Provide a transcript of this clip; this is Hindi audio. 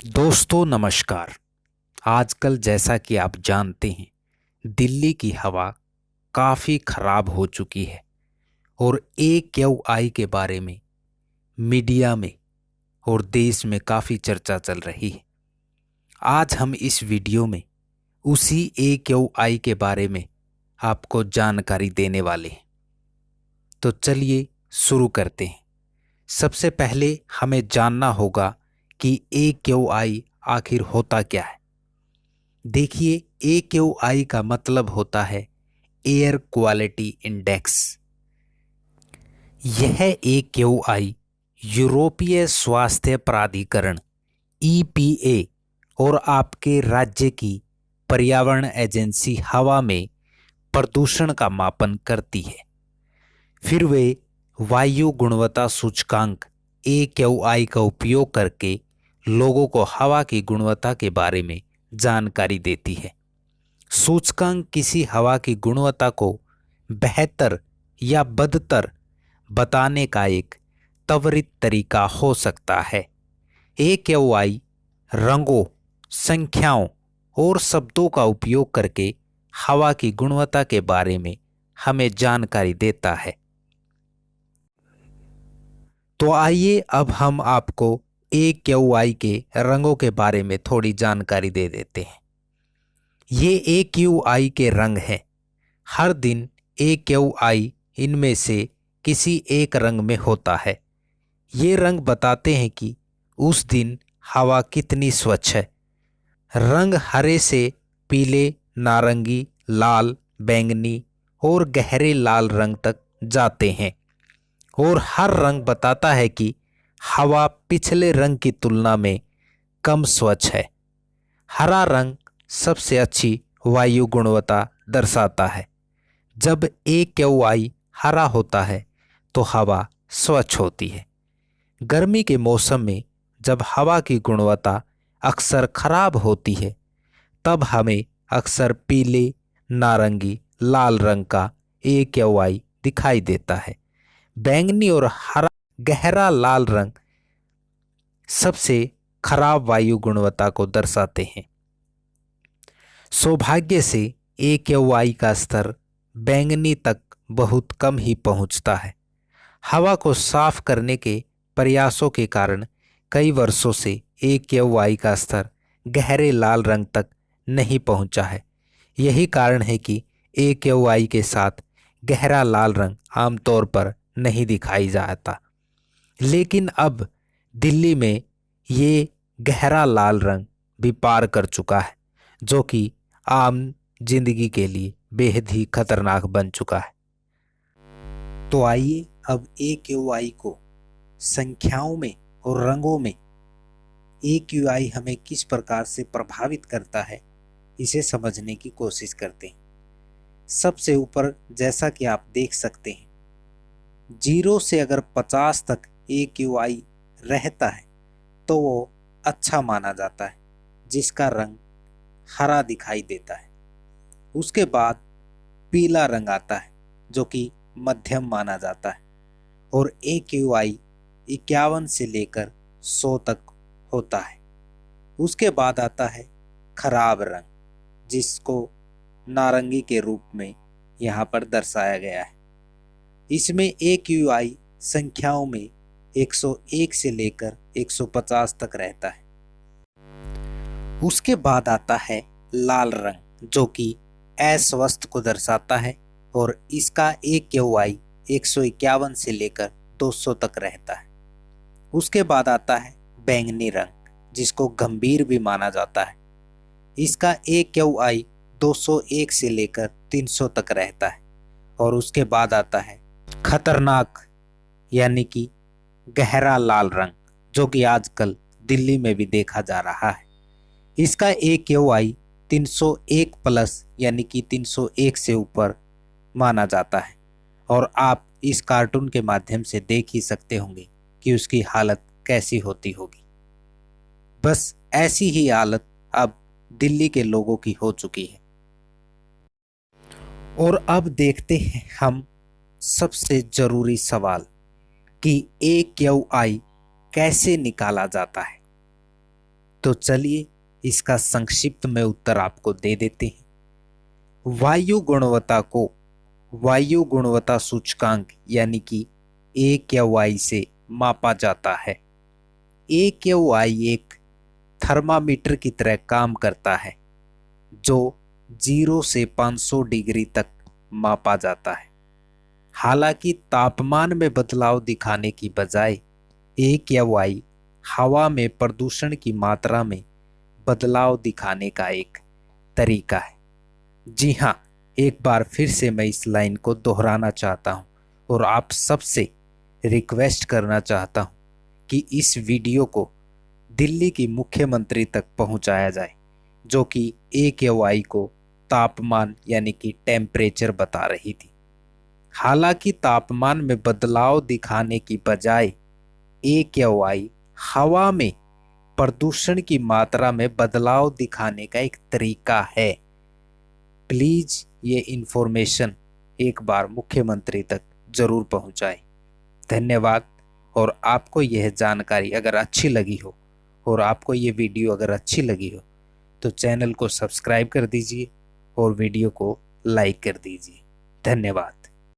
दोस्तों नमस्कार। आजकल जैसा कि आप जानते हैं, दिल्ली की हवा काफ़ी ख़राब हो चुकी है और AQI के बारे में मीडिया में और देश में काफ़ी चर्चा चल रही है। आज हम इस वीडियो में उसी AQI के बारे में आपको जानकारी देने वाले हैं। तो चलिए शुरू करते हैं। सबसे पहले हमें जानना होगा कि AQI आखिर होता क्या है। देखिए, AQI का मतलब होता है एयर क्वालिटी इंडेक्स। यह AQI यूरोपीय स्वास्थ्य प्राधिकरण EPA और आपके राज्य की पर्यावरण एजेंसी हवा में प्रदूषण का मापन करती है। फिर वे वायु गुणवत्ता सूचकांक AQI का उपयोग करके लोगों को हवा की गुणवत्ता के बारे में जानकारी देती है। सूचकांक किसी हवा की गुणवत्ता को बेहतर या बदतर बताने का एक त्वरित तरीका हो सकता है। AQI रंगों, संख्याओं और शब्दों का उपयोग करके हवा की गुणवत्ता के बारे में हमें जानकारी देता है। तो आइए अब हम आपको AQI के रंगों के बारे में थोड़ी जानकारी दे देते हैं। ये AQI के रंग हैं। हर दिन AQI इनमें से किसी एक रंग में होता है। ये रंग बताते हैं कि उस दिन हवा कितनी स्वच्छ है। रंग हरे से पीले, नारंगी, लाल, बैंगनी और गहरे लाल रंग तक जाते हैं और हर रंग बताता है कि हवा पिछले रंग की तुलना में कम स्वच्छ है। हरा रंग सबसे अच्छी वायु गुणवत्ता दर्शाता है। जब AQI हरा होता है तो हवा स्वच्छ होती है। गर्मी के मौसम में जब हवा की गुणवत्ता अक्सर खराब होती है, तब हमें अक्सर पीले, नारंगी, लाल रंग का AQI दिखाई देता है। बैंगनी और हरा गहरा लाल रंग सबसे खराब वायु गुणवत्ता को दर्शाते हैं। सौभाग्य से AQI का स्तर बैंगनी तक बहुत कम ही पहुंचता है। हवा को साफ करने के प्रयासों के कारण कई वर्षों से AQI का स्तर गहरे लाल रंग तक नहीं पहुंचा है। यही कारण है कि AQI के साथ गहरा लाल रंग आमतौर पर नहीं दिखाई जाता। लेकिन अब दिल्ली में ये गहरा लाल रंग भी पार कर चुका है, जो कि आम जिंदगी के लिए बेहद ही खतरनाक बन चुका है। तो आइए अब AQI को संख्याओं में और रंगों में AQI हमें किस प्रकार से प्रभावित करता है, इसे समझने की कोशिश करते हैं। सबसे ऊपर जैसा कि आप देख सकते हैं, 0 से अगर 50 तक AQI रहता है तो वो अच्छा माना जाता है, जिसका रंग हरा दिखाई देता है। उसके बाद पीला रंग आता है, जो कि मध्यम माना जाता है और AQI 51 से लेकर 100 तक होता है। उसके बाद आता है खराब रंग, जिसको नारंगी के रूप में यहाँ पर दर्शाया गया है। इसमें AQI संख्याओं में 101 से लेकर 150 तक रहता है। उसके बाद आता है लाल रंग, जो कि अस्वस्थ को दर्शाता है और इसका AQI 151 से लेकर 200 तक रहता है। उसके बाद आता है बैंगनी रंग, जिसको गंभीर भी माना जाता है। इसका AQI 201 से लेकर 300 तक रहता है। और उसके बाद आता है खतरनाक यानी कि गहरा लाल रंग, जो कि आजकल दिल्ली में भी देखा जा रहा है। इसका AQI 301 प्लस यानी कि 301 से ऊपर माना जाता है और आप इस कार्टून के माध्यम से देख ही सकते होंगे कि उसकी हालत कैसी होती होगी। बस ऐसी ही हालत अब दिल्ली के लोगों की हो चुकी है। और अब देखते हैं हम सबसे जरूरी सवाल कि AQI कैसे निकाला जाता है। तो चलिए इसका संक्षिप्त में उत्तर आपको दे देते हैं। वायु गुणवत्ता सूचकांक यानी कि AQI से मापा जाता है। AQI एक थर्मामीटर की तरह काम करता है जो 0 से 500 डिग्री तक मापा जाता है। हालांकि तापमान में बदलाव दिखाने की बजाय AQI हवा में प्रदूषण की मात्रा में बदलाव दिखाने का एक तरीका है। जी हाँ, एक बार फिर से मैं इस लाइन को दोहराना चाहता हूँ और आप सबसे रिक्वेस्ट करना चाहता हूँ कि इस वीडियो को दिल्ली की मुख्यमंत्री तक पहुँचाया जाए, जो कि AQI को तापमान यानी कि टेम्परेचर बता रही थी। हालांकि तापमान में बदलाव दिखाने की बजाय AQI हवा में प्रदूषण की मात्रा में बदलाव दिखाने का एक तरीका है। प्लीज ये इंफॉर्मेशन एक बार मुख्यमंत्री तक जरूर पहुंचाए। धन्यवाद। और आपको यह जानकारी अगर अच्छी लगी हो और आपको ये वीडियो अगर अच्छी लगी हो तो चैनल को सब्सक्राइब कर दीजिए और वीडियो को लाइक कर दीजिए। धन्यवाद।